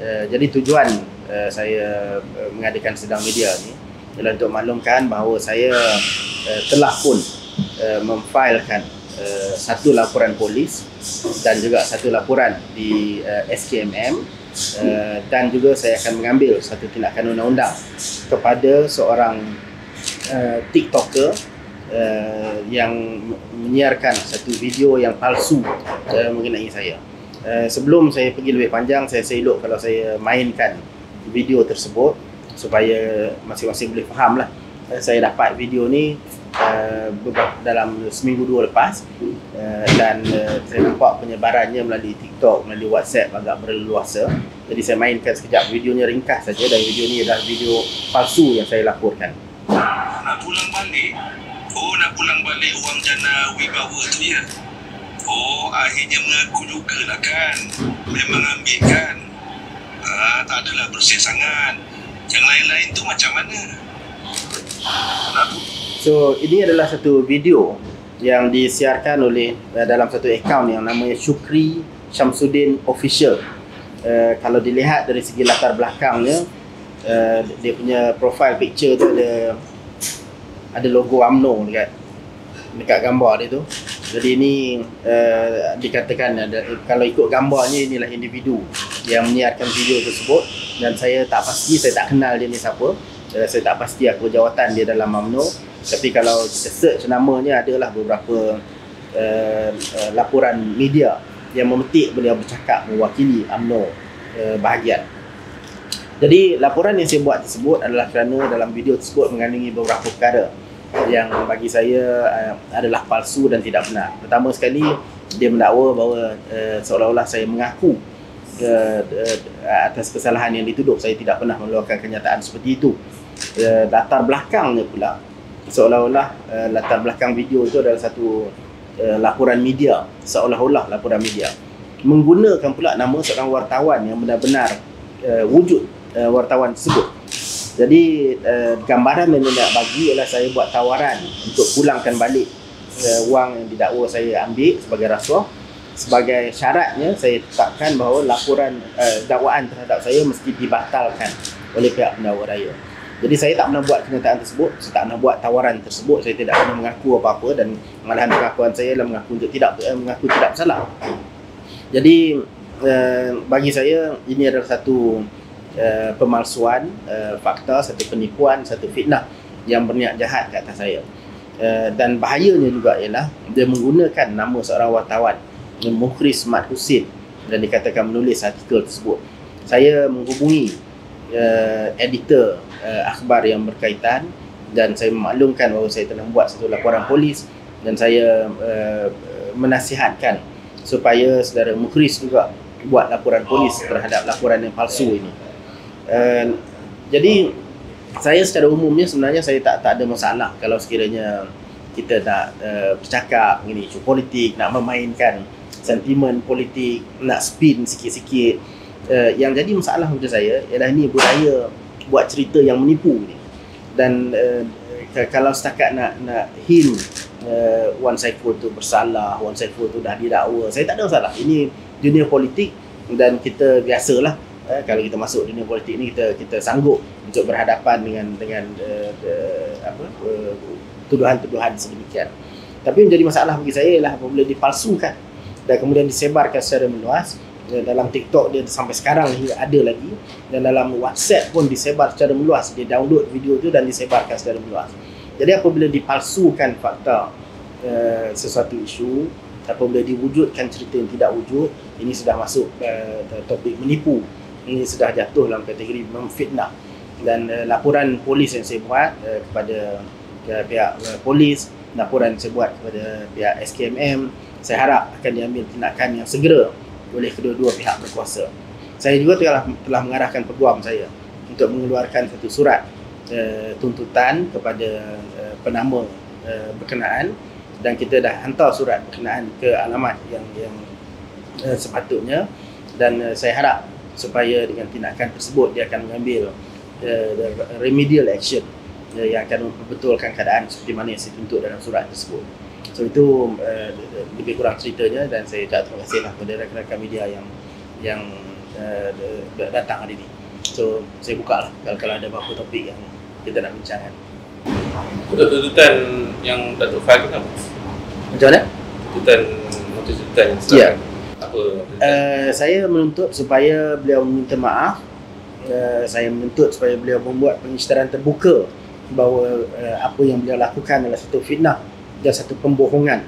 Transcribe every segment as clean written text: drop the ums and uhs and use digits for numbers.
Jadi tujuan saya mengadakan sidang media ni ialah untuk maklumkan bahawa saya telah pun memfailkan satu laporan polis dan juga satu laporan di SKMM, dan juga saya akan mengambil satu tindakan undang-undang kepada seorang TikToker yang menyiarkan satu video yang palsu mengenai saya. Sebelum saya pergi lebih panjang, saya elok kalau saya mainkan video tersebut supaya masing-masing boleh faham lah. Saya dapat video ni dalam seminggu dua lepas, dan saya nampak penyebarannya melalui TikTok, melalui WhatsApp agak berleluasa. Jadi saya mainkan sekejap, videonya ringkas saja, dan video ni adalah video palsu yang saya laporkan. Nak pulang balik? Oh, nak pulang balik wang jana wibawa tu ya? Oh, akhirnya mengaku jugalah kan? Memang ambil kan? Tak adalah bersih sangat. Yang lain-lain tu macam mana? So, ini adalah satu video yang disiarkan oleh dalam satu akaun yang namanya Syukri Syamsuddin Official. Kalau dilihat dari segi latar belakangnya, dia punya profile picture tu ada logo UMNO dekat gambar dia tu. Jadi ini dikatakan kalau ikut gambarnya, inilah individu yang menyiarkan video tersebut, dan saya tak pasti, saya tak kenal dia ni siapa. Saya tak pasti apa jawatan dia dalam UMNO. Tapi kalau kita search namanya, adalah beberapa laporan media yang memetik beliau bercakap mewakili UMNO bahagian. Jadi laporan yang saya buat tersebut adalah kerana dalam video tersebut mengandungi beberapa perkara yang bagi saya adalah palsu dan tidak benar. Pertama sekali, dia mendakwa bahawa seolah-olah saya mengaku atas kesalahan yang dituduh. Saya tidak pernah mengeluarkan kenyataan seperti itu. Latar belakangnya pula, seolah-olah latar belakang video itu adalah satu laporan media, seolah-olah laporan media, menggunakan pula nama seorang wartawan yang benar-benar wujud wartawan tersebut. Jadi gambaran yang dia nak bagi ialah saya buat tawaran untuk pulangkan balik wang yang didakwa saya ambil sebagai rasuah. Sebagai syaratnya, saya tetapkan bahawa laporan dakwaan terhadap saya mesti dibatalkan oleh pihak pendakwa raya. Jadi saya tak pernah buat kenyataan tersebut, saya tak pernah buat tawaran tersebut, saya tidak pernah mengaku apa-apa, dan malahan pengakuan saya adalah mengaku tidak bersalah. Jadi bagi saya ini adalah satu pemalsuan fakta, satu penipuan, satu fitnah yang berniat jahat ke atas saya. Dan bahayanya juga ialah dia menggunakan nama seorang wartawan, Mukhris Mat Husin, dan dikatakan menulis artikel tersebut. Saya menghubungi editor akhbar yang berkaitan, dan saya memaklumkan bahawa saya telah membuat satu laporan polis, dan saya menasihatkan supaya saudara Mukhris juga buat laporan polis terhadap laporan yang palsu ini. Jadi saya secara umumnya sebenarnya saya tak ada masalah kalau sekiranya kita nak bercakap mengenai isu politik, nak memainkan sentimen politik, nak spin sikit-sikit. Yang jadi masalah untuk saya ialah ini budaya buat cerita yang menipu ni. Dan kalau setakat nak hint Wan Saiful tu bersalah, Wan Saiful tu dah didakwa, saya tak ada masalah. Ini dunia politik dan kita biasalah. Kalau kita masuk dunia politik ni, kita sanggup untuk berhadapan dengan tuduhan-tuduhan sedemikian. Tapi menjadi masalah bagi saya ialah apabila dipalsukan dan kemudian disebarkan secara meluas. Dalam TikTok dia sampai sekarang ada lagi, dan dalam WhatsApp pun disebar secara meluas. Dia download video tu dan disebarkan secara meluas. Jadi apabila dipalsukan fakta sesuatu isu, apabila diwujudkan cerita yang tidak wujud, ini sudah masuk topik menipu. Ini sudah jatuh dalam kategori memfitnah. Dan laporan polis yang saya buat kepada pihak polis, laporan yang saya buat kepada pihak SKMM, saya harap akan diambil tindakan yang segera oleh kedua-dua pihak berkuasa. Saya juga telah mengarahkan peguam saya untuk mengeluarkan satu surat tuntutan kepada penama berkenaan, dan kita dah hantar surat berkenaan ke alamat yang sepatutnya, dan saya harap supaya dengan tindakan tersebut dia akan mengambil remedial action yang akan memperbetulkan keadaan seperti mana yang saya tuntut dalam surat tersebut. So itu lebih kurang ceritanya, dan saya ucap terima kasihlah kepada rakan-rakan media yang datang hari ni. So saya buka lah kalau ada apa-apa topik yang kita nak bincangkan. Tuntutan yang Datuk Fahim kan? Macam mana? Tuntutan yang Ya. Apa? Saya menuntut supaya beliau meminta maaf. Saya menuntut supaya beliau membuat pengisytiharan terbuka bahawa apa yang beliau lakukan adalah satu fitnah dan satu pembohongan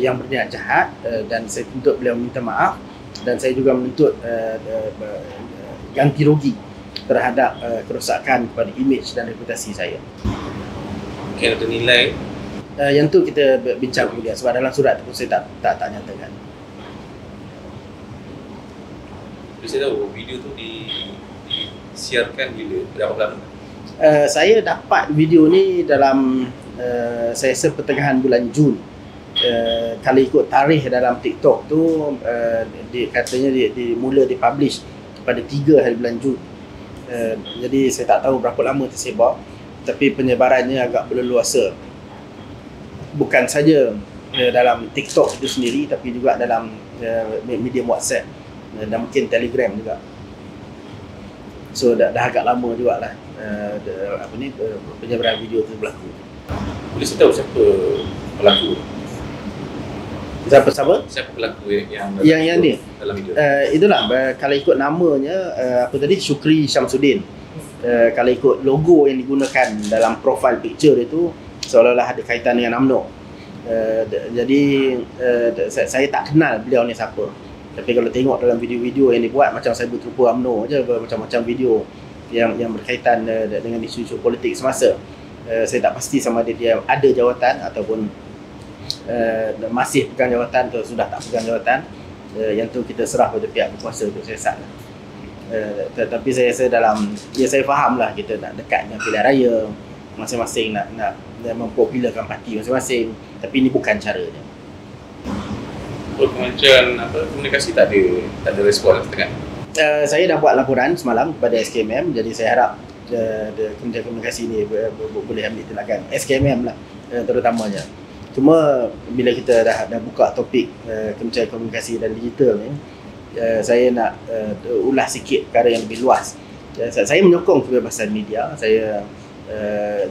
yang berniat jahat, dan saya tuntut beliau minta maaf, dan saya juga menuntut ganti rugi terhadap kerosakan kepada imej dan reputasi saya. Mungkin ada nilai. Yang tu kita bincang kemudian, sebab dalam surat tu saya tak nyatakan. Boleh saya tahu video tu disiarkan bila? Berapa lama? Saya dapat video ni dalam saya rasa pertengahan bulan Jun. Kalau ikut tarikh dalam TikTok tu, katanya mula dipublish pada 3 hari bulan Jun. Jadi saya tak tahu berapa lama tersebar, tapi penyebarannya agak berleluasa. Bukan saja dalam TikTok itu sendiri, tapi juga dalam media WhatsApp dan mungkin Telegram juga. So dah agak lama jugalah penyebaran video itu berlaku. Boleh saya tahu siapa pelaku? Siapa pelaku yang ni? Dalam video? Itulah, kalau ikut namanya apa tadi, Syukri Syamsuddin. Kalau ikut logo yang digunakan dalam profile picture itu, seolah-olah ada kaitan dengan UMNO. Jadi saya tak kenal beliau ni siapa. Tapi kalau tengok dalam video-video yang dibuat, macam saya berterupa UMNO je, macam-macam video yang berkaitan dengan isu-isu politik semasa. Saya tak pasti sama dia ada jawatan ataupun masih pegang jawatan atau sudah tak pegang jawatan. Yang tu kita serah pada pihak berkuasa untuk siasat. Tapi saya rasa saya faham lah, kita nak dekat dengan pilihan raya, masing-masing nak mempopularkan parti masing-masing, tapi ini bukan caranya. Kementerian komunikasi tak ada respon kan? Saya dah buat laporan semalam kepada SKMM, jadi saya harap Kementerian Komunikasi ni boleh ambil tindakan. SKMM lah terutamanya. Cuma bila kita dah buka topik Kementerian Komunikasi dan Digital ni, saya nak ulas sikit perkara yang lebih luas. Saya menyokong kebebasan media. Saya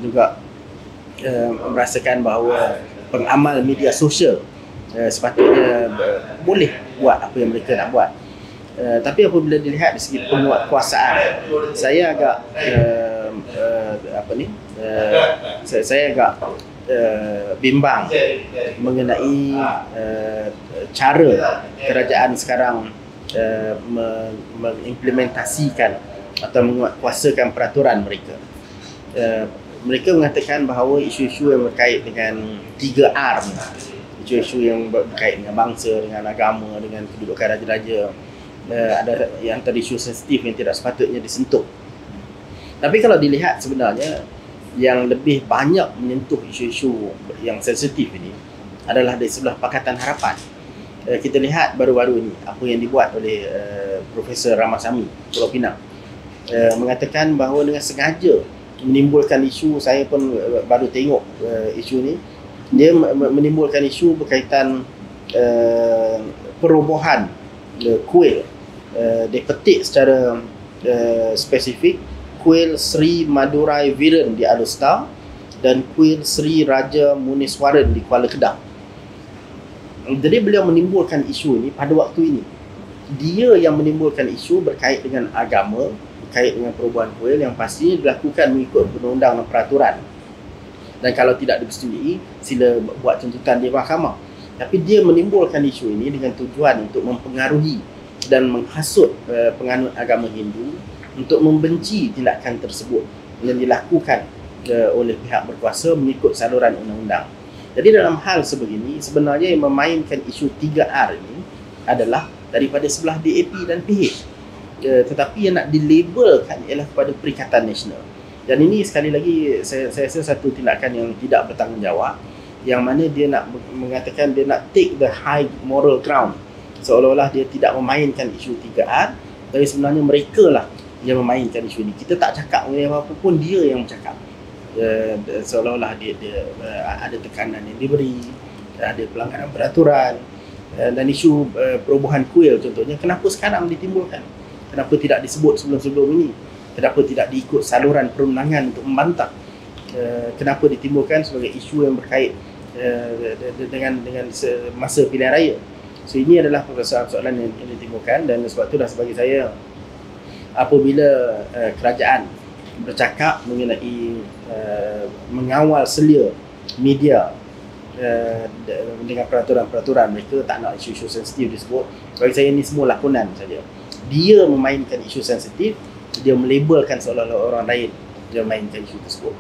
juga merasakan bahawa pengamal media sosial sepatutnya boleh buat apa yang mereka nak buat. Tapi apabila dilihat dari segi penguatkuasaan, saya agak saya agak bimbang mengenai cara kerajaan sekarang mengimplementasikan atau menguatkuasakan peraturan mereka. Mereka mengatakan bahawa isu-isu yang berkait dengan 3R, isu-isu yang berkait dengan bangsa, dengan agama, dengan kedudukan raja-raja, ada yang antara isu sensitif yang tidak sepatutnya disentuh. Tapi kalau dilihat sebenarnya yang lebih banyak menyentuh isu-isu yang sensitif ini adalah dari sebelah Pakatan Harapan. Kita lihat baru-baru ini apa yang dibuat oleh Profesor Ramasamy Pulau Pinang, mengatakan bahawa dengan sengaja menimbulkan isu. Saya pun baru tengok isu ni. Dia menimbulkan isu berkaitan perobohan kuil. Dia petik secara spesifik kuil Sri Madurai Viren di Alustar dan kuil Sri Raja Muniswaran di Kuala Kedah. Jadi beliau menimbulkan isu ini pada waktu ini. Dia yang menimbulkan isu berkait dengan agama, berkait dengan perubahan kuil yang pastinya dilakukan mengikut undang-undang dan peraturan. Dan kalau tidak disetujui, sila buat tuntutan di mahkamah. Tapi dia menimbulkan isu ini dengan tujuan untuk mempengaruhi dan menghasut penganut agama Hindu untuk membenci tindakan tersebut yang dilakukan oleh pihak berkuasa mengikut saluran undang-undang. Jadi dalam hal sebegini, sebenarnya yang memainkan isu 3R ini adalah daripada sebelah DAP dan PH. Tetapi yang nak dilabelkan ialah kepada Perikatan Nasional. Dan ini sekali lagi saya rasa satu tindakan yang tidak bertanggungjawab, yang mana dia nak mengatakan dia nak take the high moral ground, seolah-olah dia tidak memainkan isu 3R, tapi sebenarnya mereka lah yang memainkan isu ini. Kita tak cakap mengenai apa pun, dia yang bercakap. Seolah-olah dia ada tekanan yang diberi, ada pelanggaran peraturan, dan isu perubahan kuil contohnya, kenapa sekarang ditimbulkan? kenapa tidak disebut sebelum-sebelum ini, kenapa tidak diikut saluran perundangan untuk membantah, kenapa ditimbulkan sebagai isu yang berkait dengan masa pilihan raya. So ini adalah persoalan yang ditimbulkan, dan sebab itulah sebagai saya, apabila kerajaan bercakap mengenai mengawal selia media dengan peraturan-peraturan, mereka tak nak isu-isu sensitif disebut. Bagi saya ini semua lakonan saja. Dia memainkan isu sensitif, dia melabelkan seolah-olah orang lain dia mainkan isu tersebut.